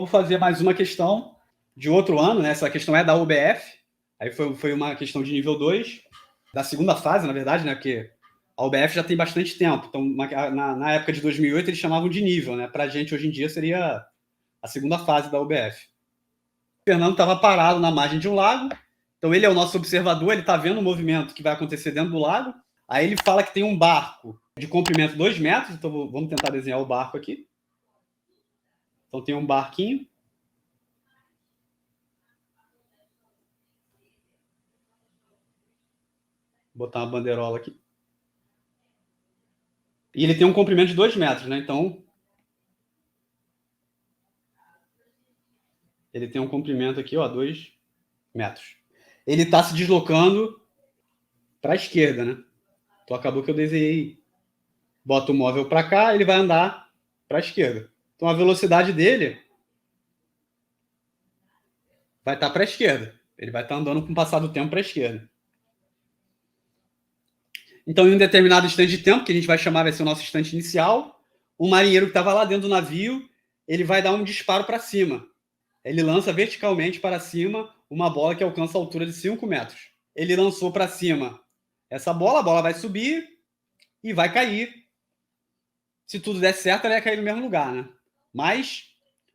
vou fazer mais uma questão de outro ano, né? Essa questão é da UBF, aí foi uma questão de nível 2, da segunda fase, na verdade, né? Porque a UBF já tem bastante tempo, então na época de 2008 eles chamavam de nível, né? Para a gente hoje em dia seria a segunda fase da UBF. O Fernando estava parado na margem de um lago, então ele é o nosso observador, ele está vendo o movimento que vai acontecer dentro do lago, aí ele fala que tem um barco de comprimento 2 metros, então vamos tentar desenhar o barco aqui. Então tem um barquinho. Vou botar uma bandeirola aqui. E ele tem um comprimento de 2 metros, né? Então ele tem um comprimento aqui, ó, 2 metros. Ele está se deslocando para a esquerda, né? Então acabou que eu desenhei. Bota o móvel para cá, ele vai andar para a esquerda. Então a velocidade dele vai estar para a esquerda. Ele vai estar andando com o passar do tempo para a esquerda. Então, em um determinado instante de tempo, que a gente vai chamar, vai ser o nosso instante inicial, o marinheiro que estava lá dentro do navio, ele vai dar um disparo para cima. Ele lança verticalmente para cima uma bola que alcança a altura de 5 metros. Ele lançou para cima essa bola, a bola vai subir e vai cair. Se tudo der certo, ela ia cair no mesmo lugar, né? Mas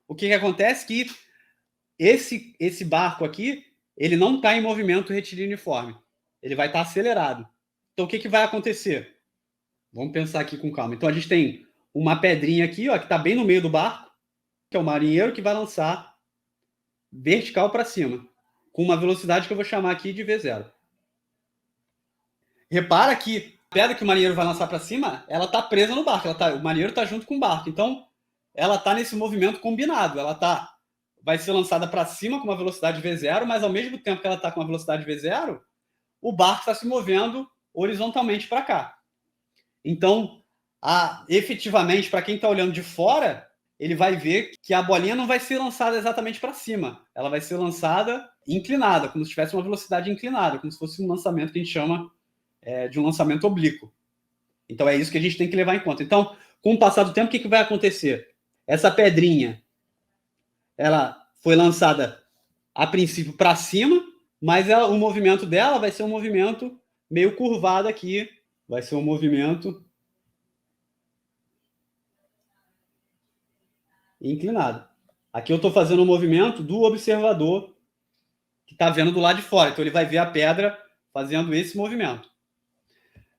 o que acontece é que esse barco aqui, ele não está em movimento retilíneo uniforme. Ele vai estar acelerado. Então, o que vai acontecer? Vamos pensar aqui com calma. Então, a gente tem uma pedrinha aqui, ó, que está bem no meio do barco, que é o marinheiro que vai lançar vertical para cima, com uma velocidade que eu vou chamar aqui de V0. Repara que a pedra que o marinheiro vai lançar para cima, ela está presa no barco. O marinheiro está junto com o barco. Então, ela está nesse movimento combinado. Ela vai ser lançada para cima com uma velocidade V0, mas ao mesmo tempo que ela está com uma velocidade V0, o barco está se movendo horizontalmente para cá. Então, efetivamente, para quem está olhando de fora, ele vai ver que a bolinha não vai ser lançada exatamente para cima. Ela vai ser lançada inclinada, como se tivesse uma velocidade inclinada, como se fosse um lançamento que a gente chama de um lançamento oblíquo. Então, é isso que a gente tem que levar em conta. Então, com o passar do tempo, o que vai acontecer? Essa pedrinha, ela foi lançada, a princípio, para cima, mas o movimento dela vai ser um movimento meio curvado aqui. Vai ser um movimento inclinado. Aqui eu estou fazendo um movimento do observador que está vendo do lado de fora. Então ele vai ver a pedra fazendo esse movimento.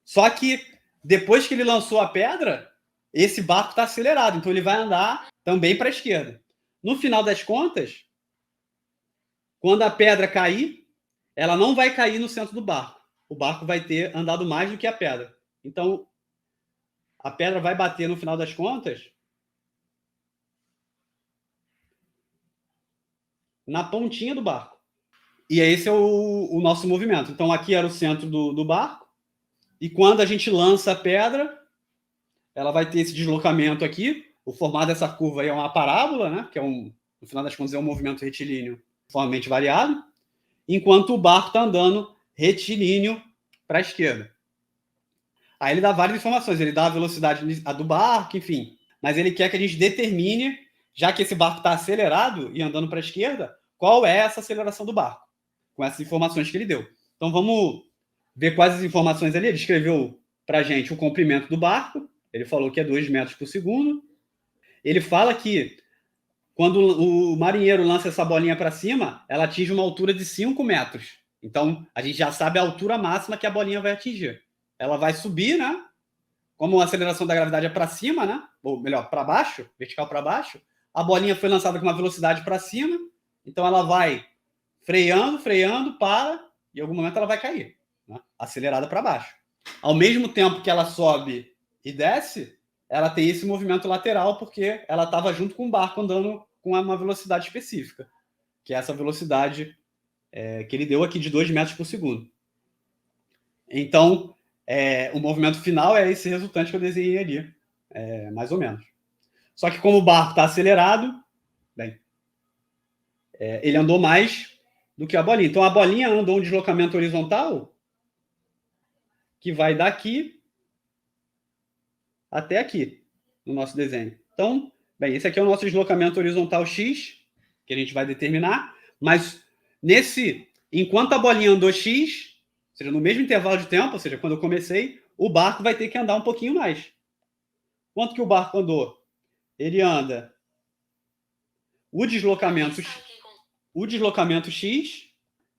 Só que depois que ele lançou a pedra, esse barco está acelerado. Então ele vai andar também para a esquerda. No final das contas, quando a pedra cair, ela não vai cair no centro do barco. O barco vai ter andado mais do que a pedra. Então a pedra vai bater no final das contas na pontinha do barco. E esse é o nosso movimento. Então, aqui era o centro do barco. E quando a gente lança a pedra, ela vai ter esse deslocamento aqui. O formato dessa curva aí é uma parábola, né? Que no final das contas é um movimento retilíneo formalmente variado. Enquanto o barco está andando retilíneo para a esquerda. Aí ele dá várias informações. Ele dá a velocidade do barco, enfim. Mas ele quer que a gente determine, já que esse barco está acelerado e andando para a esquerda, qual é essa aceleração do barco, com essas informações que ele deu. Então vamos ver quais as informações ali. Ele escreveu para a gente o comprimento do barco, ele falou que é 2 metros por segundo. Ele fala que quando o marinheiro lança essa bolinha para cima, ela atinge uma altura de 5 metros. Então a gente já sabe a altura máxima que a bolinha vai atingir. Ela vai subir, né? Como a aceleração da gravidade é para cima, né? Ou melhor, para baixo, vertical para baixo, a bolinha foi lançada com uma velocidade para cima, então ela vai freando, para, e em algum momento ela vai cair, né? Acelerada para baixo. Ao mesmo tempo que ela sobe e desce, ela tem esse movimento lateral, porque ela estava junto com o barco andando com uma velocidade específica, que é essa velocidade que ele deu aqui de 2 metros por segundo. Então, o movimento final é esse resultante que eu desenhei ali, mais ou menos. Só que como o barco está acelerado, bem, ele andou mais do que a bolinha. Então a bolinha andou um deslocamento horizontal que vai daqui até aqui, no nosso desenho. Então, bem, esse aqui é o nosso deslocamento horizontal X, que a gente vai determinar, mas enquanto a bolinha andou x, ou seja, no mesmo intervalo de tempo, ou seja, quando eu comecei, o barco vai ter que andar um pouquinho mais. Quanto que o barco andou? Ele anda o deslocamento x,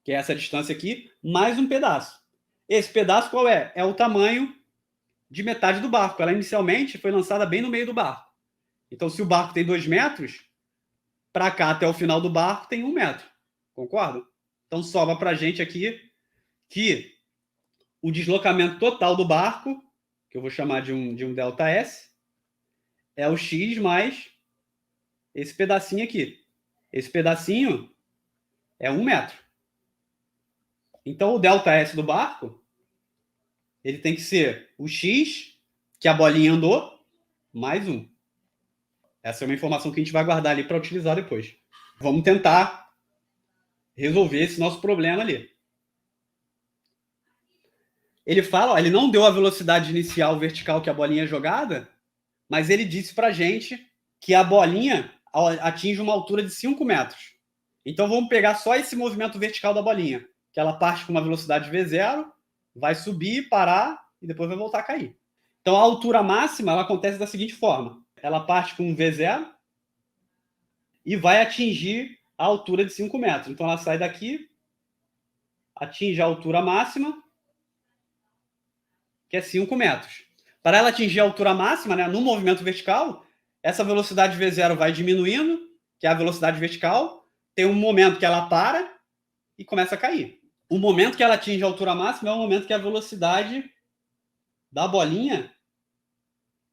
que é essa distância aqui, mais um pedaço. Esse pedaço qual é? É o tamanho de metade do barco. Ela inicialmente foi lançada bem no meio do barco. Então, se o barco tem 2 metros, para cá até o final do barco tem 1 metro. Concorda? Então, sobra para a gente aqui que o deslocamento total do barco, que eu vou chamar de um ΔS, é o x mais esse pedacinho aqui. Esse pedacinho é 1 metro. Então, o ΔS do barco, ele tem que ser o x, que a bolinha andou, mais 1. Essa é uma informação que a gente vai guardar ali para utilizar depois. Vamos tentar resolver esse nosso problema ali. Ele fala, ó, ele não deu a velocidade inicial vertical que a bolinha é jogada, mas ele disse para a gente que a bolinha atinge uma altura de 5 metros. Então vamos pegar só esse movimento vertical da bolinha, que ela parte com uma velocidade v0, vai subir, parar e depois vai voltar a cair. Então a altura máxima ela acontece da seguinte forma: ela parte com um v0 e vai atingir a altura de 5 metros. Então ela sai daqui, atinge a altura máxima, que é 5 metros. Para ela atingir a altura máxima, né, no movimento vertical, essa velocidade v0 vai diminuindo, que é a velocidade vertical, tem um momento que ela para e começa a cair. O momento que ela atinge a altura máxima é o momento que a velocidade da bolinha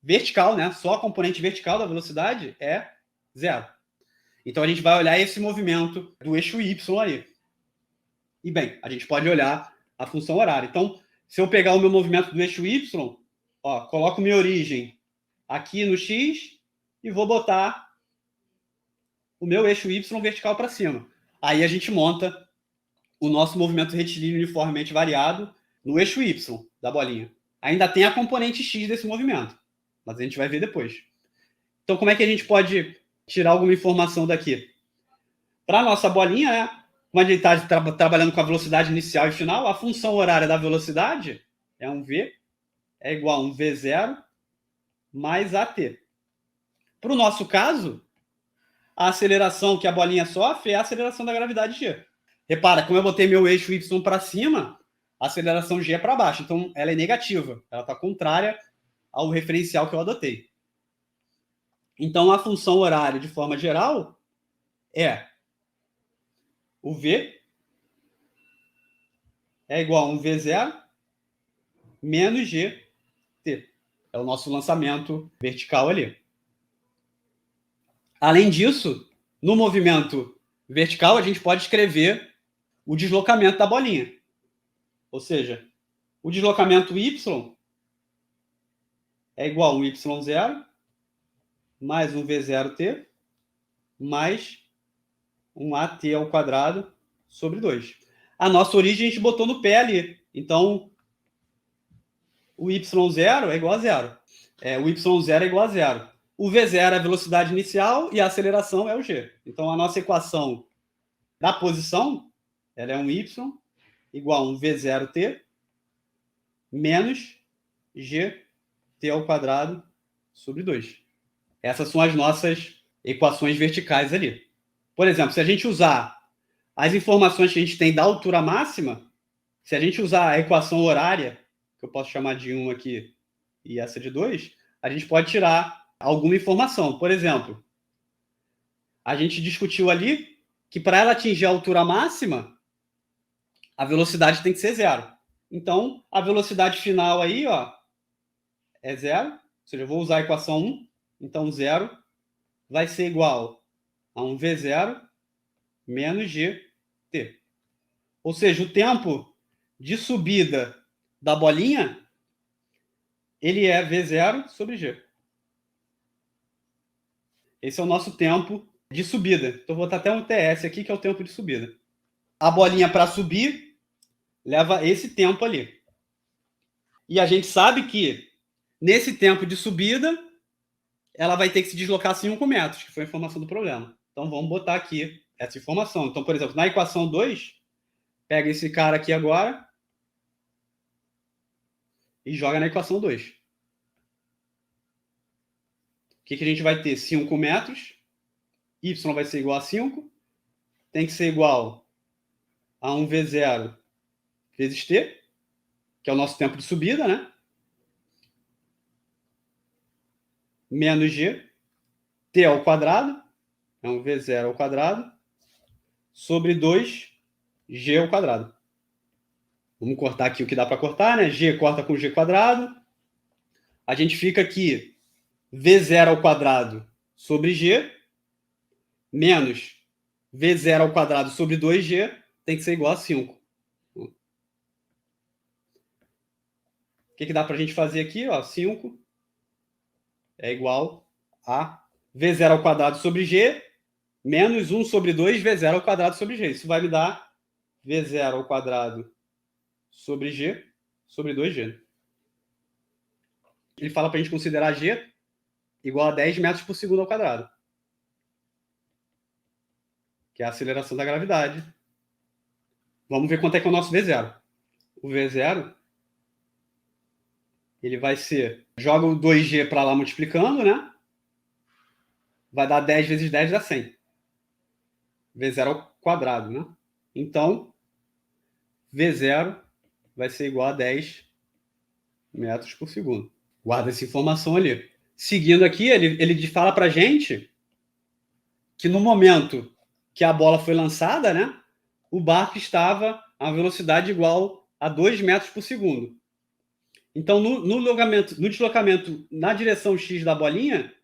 vertical, né, só a componente vertical da velocidade é 0. Então a gente vai olhar esse movimento do eixo y aí. E bem, a gente pode olhar a função horária. Então, se eu pegar o meu movimento do eixo y, ó, coloco minha origem aqui no x e vou botar o meu eixo y vertical para cima. Aí a gente monta o nosso movimento retilíneo uniformemente variado no eixo y da bolinha. Ainda tem a componente x desse movimento, mas a gente vai ver depois. Então, como é que a gente pode tirar alguma informação daqui? Para a nossa bolinha, né, como a gente está trabalhando com a velocidade inicial e final, a função horária da velocidade é um v, é igual a um v0 mais at. Para o nosso caso, a aceleração que a bolinha sofre é a aceleração da gravidade g. Repara, como eu botei meu eixo y para cima, a aceleração g é para baixo. Então, ela é negativa. Ela está contrária ao referencial que eu adotei. Então, a função horária, de forma geral, é o v é igual a um v0 menos gt. É o nosso lançamento vertical ali. Além disso, no movimento vertical, a gente pode escrever o deslocamento da bolinha. Ou seja, o deslocamento y é igual a um y0 mais um v0t mais um at ao quadrado sobre 2. A nossa origem a gente botou no pé ali. Então, o y0 é igual a 0. O y0 é igual a 0. O v0 é a velocidade inicial e a aceleração é o g. Então, a nossa equação da posição ela é um y igual a um v0t menos gt ao quadrado sobre 2. Essas são as nossas equações verticais ali. Por exemplo, se a gente usar as informações que a gente tem da altura máxima, se a gente usar a equação horária, que eu posso chamar de 1 aqui e essa de 2, a gente pode tirar alguma informação. Por exemplo, a gente discutiu ali que para ela atingir a altura máxima, a velocidade tem que ser 0. Então, a velocidade final aí, ó, é 0. Ou seja, eu vou usar a equação 1. Então, 0 vai ser igual a um v0 menos gt. Ou seja, o tempo de subida da bolinha, ele é v0 sobre g. Esse é o nosso tempo de subida. Então, vou botar até um TS aqui, que é o tempo de subida. A bolinha, para subir, leva esse tempo ali. E a gente sabe que, nesse tempo de subida, ela vai ter que se deslocar 5 metros, que foi a informação do problema. Então, vamos botar aqui essa informação. Então, por exemplo, na equação 2, pega esse cara aqui agora e joga na equação 2. O que a gente vai ter? 5 metros. Y vai ser igual a 5. Tem que ser igual a 1v0 vezes t, que é o nosso tempo de subida, né? Menos g, t ao quadrado, é 1v0 ao quadrado, sobre 2g ao quadrado. Vamos cortar aqui o que dá para cortar, né? G corta com g quadrado. A gente fica aqui v0 ao quadrado sobre g, menos v0 ao quadrado sobre 2g, tem que ser igual a 5. O que dá para a gente fazer aqui? Ó, 5 é igual a v0 ao quadrado sobre g, menos 1 sobre 2 v0 ao quadrado sobre g. Isso vai me dar v0 ao quadrado sobre g sobre 2g. Ele fala para a gente considerar g igual a 10 metros por segundo ao quadrado, que é a aceleração da gravidade. Vamos ver quanto é que é o nosso v0. O v0, ele vai ser... Joga o 2g para lá multiplicando, né? Vai dar 10 vezes 10 dá 100. v0 ao quadrado, né? Então, v0 vai ser igual a 10 metros por segundo. Guarda essa informação ali. Seguindo aqui, ele fala para a gente que no momento que a bola foi lançada, né, o barco estava a velocidade igual a 2 metros por segundo. Então, no deslocamento na direção x da bolinha,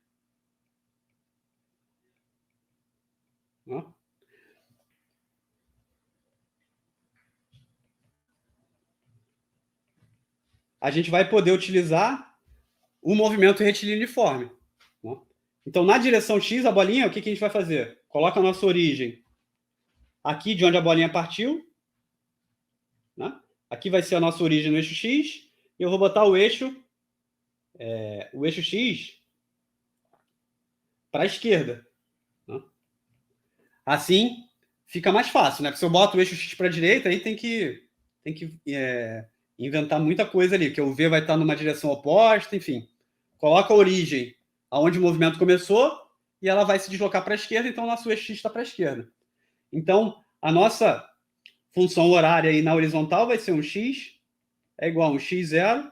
ó, a gente vai poder utilizar o movimento retilíneo-uniforme. Então, na direção x, a bolinha, o que a gente vai fazer? Coloca a nossa origem aqui de onde a bolinha partiu, né? Aqui vai ser a nossa origem no eixo x, e eu vou botar o eixo x para a esquerda, né? Assim fica mais fácil, né? Porque se eu boto o eixo x para a direita, aí tem que inventar muita coisa ali, porque o v vai estar numa direção oposta, enfim. Coloca a origem aonde o movimento começou e ela vai se deslocar para a esquerda, então o nosso eixo x está para a esquerda. Então, a nossa função horária aí na horizontal vai ser um x é igual a um x0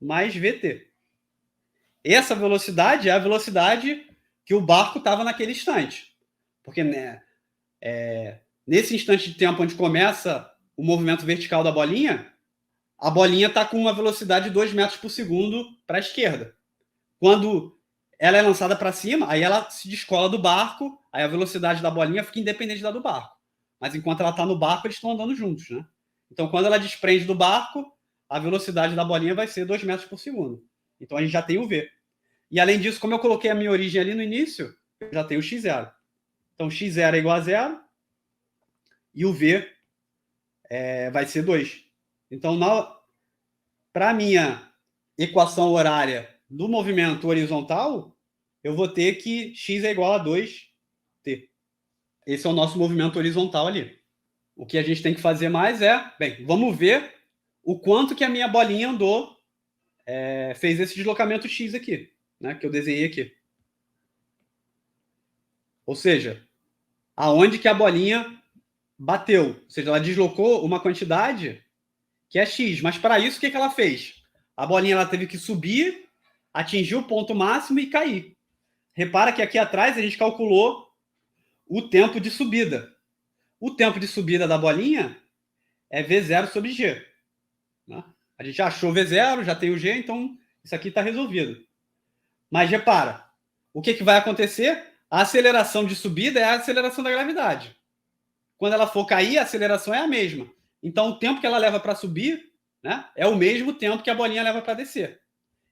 mais vt. Essa velocidade é a velocidade que o barco estava naquele instante. Porque, né, nesse instante de tempo onde começa o movimento vertical da bolinha, a bolinha está com uma velocidade de 2 metros por segundo para a esquerda. Quando ela é lançada para cima, aí ela se descola do barco, aí a velocidade da bolinha fica independente da do barco. Mas enquanto ela está no barco, eles estão andando juntos, né? Então, quando ela desprende do barco, a velocidade da bolinha vai ser 2 metros por segundo. Então, a gente já tem o v. E, além disso, como eu coloquei a minha origem ali no início, eu já tenho o x0. Então, x0 é igual a 0 e o v vai ser 2. Então, para a minha equação horária do movimento horizontal, eu vou ter que x é igual a 2t. Esse é o nosso movimento horizontal ali. O que a gente tem que fazer mais vamos ver o quanto que a minha bolinha andou, fez esse deslocamento x aqui, né, que eu desenhei aqui. Ou seja, aonde que a bolinha bateu. Ou seja, ela deslocou uma quantidade que é x. Mas para isso, o que ela fez? A bolinha ela teve que subir, atingir o ponto máximo e cair. Repara que aqui atrás a gente calculou o tempo de subida. O tempo de subida da bolinha é v0 sobre g. Né? A gente já achou v0, já tem o g, então isso aqui está resolvido. Mas repara, o que vai acontecer? A aceleração de subida é a aceleração da gravidade. Quando ela for cair, a aceleração é a mesma. Então, o tempo que ela leva para subir, né, é o mesmo tempo que a bolinha leva para descer.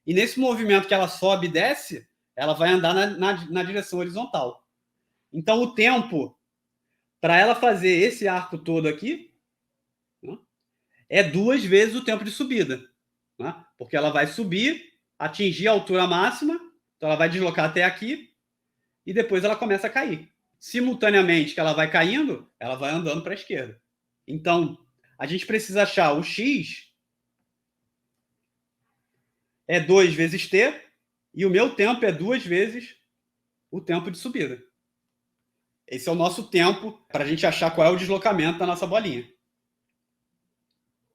E nesse movimento que ela sobe e desce, ela vai andar na direção horizontal. Então, o tempo para ela fazer esse arco todo aqui, né, é 2 vezes o tempo de subida. Né? Porque ela vai subir, atingir a altura máxima, então ela vai deslocar até aqui, e depois ela começa a cair. simultaneamente que ela vai caindo, ela vai andando para a esquerda. Então, a gente precisa achar o x é 2 vezes t, e o meu tempo é 2 vezes o tempo de subida. Esse é o nosso tempo para a gente achar qual é o deslocamento da nossa bolinha.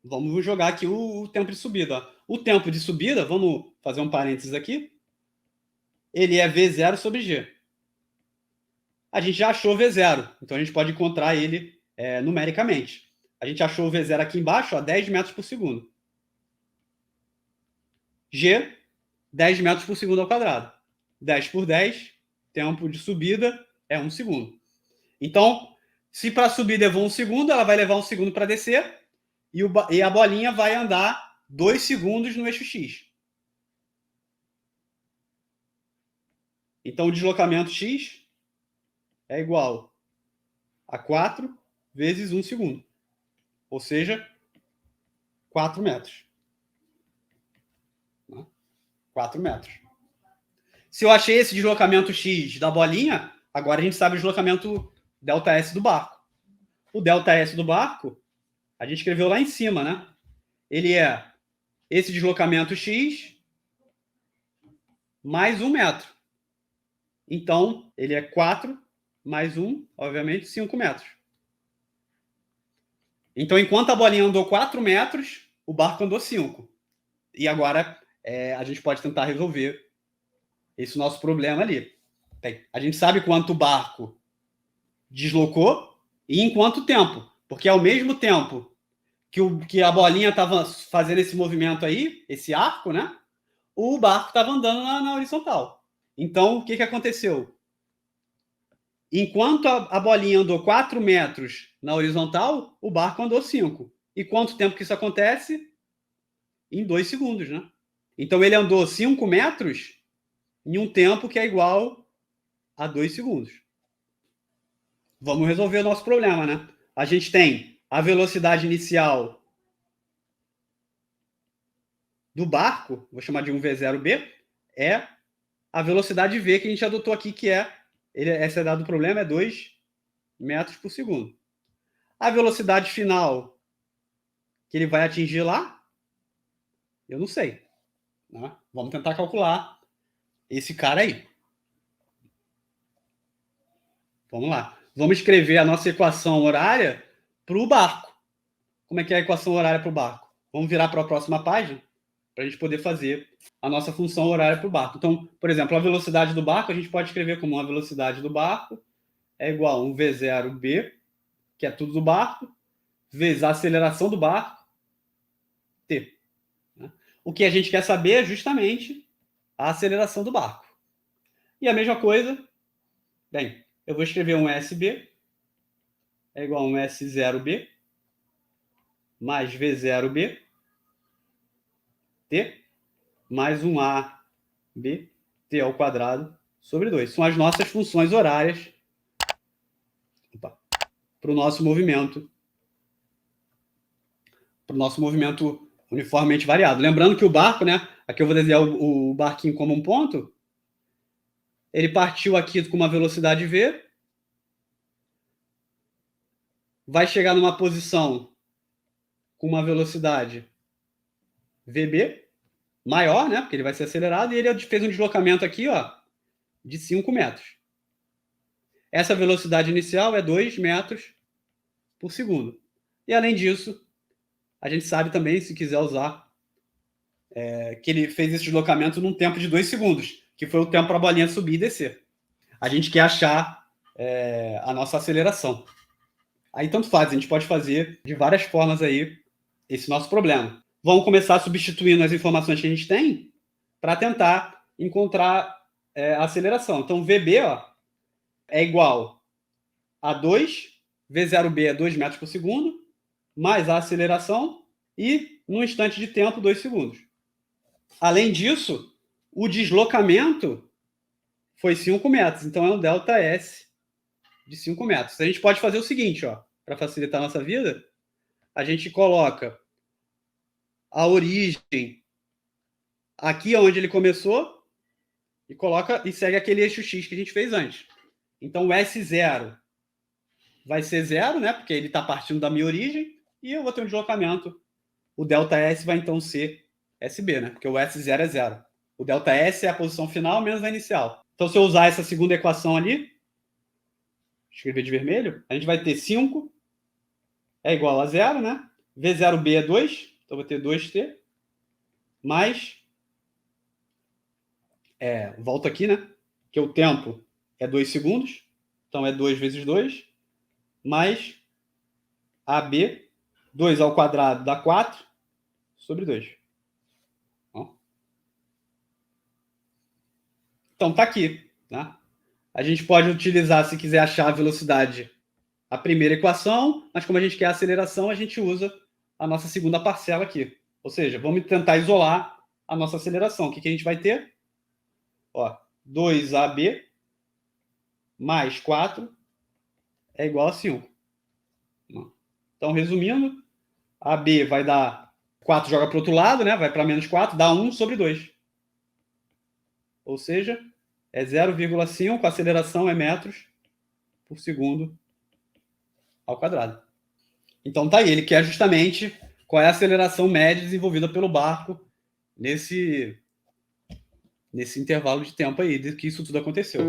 Vamos jogar aqui o tempo de subida. Ó. O tempo de subida, vamos fazer um parênteses aqui, ele é V0 sobre G. A gente já achou V0, então a gente pode encontrar ele numericamente. A gente achou o V0 aqui embaixo, ó, 10 metros por segundo. G, 10 metros por segundo ao quadrado. 10 por 10, tempo de subida é 1 segundo. Então, se para subir levou 1 segundo, ela vai levar 1 segundo para descer, e a bolinha vai andar 2 segundos no eixo X. Então, o deslocamento X é igual a 4 vezes 1 segundo. Ou seja, 4 metros. 4 metros. Se eu achei esse deslocamento X da bolinha, agora a gente sabe o deslocamento ΔS do barco. O ΔS do barco, a gente escreveu lá em cima, né? Ele é esse deslocamento X mais 1 metro. Então, ele é 4 mais 1, obviamente, 5 metros. Então, enquanto a bolinha andou 4 metros, o barco andou 5. E agora a gente pode tentar resolver esse nosso problema ali. Bem, a gente sabe quanto o barco deslocou e em quanto tempo. Porque ao mesmo tempo que a bolinha estava fazendo esse movimento aí, esse arco, né? O barco estava andando na horizontal. Então, o que aconteceu? Enquanto a bolinha andou 4 metros na horizontal, o barco andou 5. E quanto tempo que isso acontece? Em 2 segundos, né? Então, ele andou 5 metros em um tempo que é igual a 2 segundos. Vamos resolver o nosso problema, né? A gente tem a velocidade inicial do barco, vou chamar de 1v0b, é a velocidade v que a gente adotou aqui, que esse é dado o problema, é 2 metros por segundo. A velocidade final que ele vai atingir lá, eu não sei. Né? Vamos tentar calcular esse cara aí. Vamos lá. Vamos escrever a nossa equação horária para o barco. Como é que é a equação horária para o barco? Vamos virar para a próxima página para a gente poder fazer a nossa função horária para o barco. Então, por exemplo, a velocidade do barco a gente pode escrever como a velocidade do barco é igual a 1v0b, que é tudo do barco, vezes a aceleração do barco, t. O que a gente quer saber é justamente a aceleração do barco. E a mesma coisa, bem, eu vou escrever um SB é igual a um S0B mais V0B T mais um AB T ao quadrado sobre 2. São as nossas funções horárias para o nosso movimento uniformemente variado. Lembrando que o barco, né? Aqui eu vou desenhar o barquinho como um ponto. Ele partiu aqui com uma velocidade v, vai chegar numa posição com uma velocidade vb maior, né? Porque ele vai ser acelerado, e ele fez um deslocamento aqui, ó, de 5 metros. Essa velocidade inicial é 2 metros por segundo. E além disso, a gente sabe também, se quiser usar, que ele fez esse deslocamento num tempo de 2 segundos, que foi o tempo para a bolinha subir e descer. A gente quer achar a nossa aceleração. Aí tanto faz, a gente pode fazer de várias formas aí esse nosso problema. Vamos começar substituindo as informações que a gente tem para tentar encontrar a aceleração. Então, VB ó, é igual a 2, V0B é 2 metros por segundo, mais a aceleração, e no instante de tempo, 2 segundos. Além disso, o deslocamento foi 5 metros, então é um ΔS de 5 metros. A gente pode fazer o seguinte, para facilitar a nossa vida, a gente coloca a origem aqui onde ele começou e segue aquele eixo X que a gente fez antes. Então, o S0 vai ser 0, né? Porque ele está partindo da minha origem, e eu vou ter um deslocamento. O ΔS vai, então, ser SB, né? Porque o S0 é 0. O ΔS é a posição final menos a inicial. Então, se eu usar essa segunda equação ali, escrever de vermelho, a gente vai ter 5 é igual a 0, né? V0B é 2, então eu vou ter 2T, mais, volto aqui, né? Que o tempo é 2 segundos, então é 2 vezes 2, mais AB, 2 ao quadrado dá 4, sobre 2. Então tá aqui, né? A gente pode utilizar, se quiser achar a velocidade, a primeira equação, mas como a gente quer a aceleração, a gente usa a nossa segunda parcela aqui. Ou seja, vamos tentar isolar a nossa aceleração. O que a gente vai ter? 2AB mais 4 é igual a 5. Então, resumindo, AB vai dar 4 joga para o outro lado, né? Vai para menos 4, dá 1 sobre 2. Ou seja, é 0,5, a aceleração é metros por segundo ao quadrado. Então tá aí, ele quer justamente qual é a aceleração média desenvolvida pelo barco nesse intervalo de tempo aí, de que isso tudo aconteceu.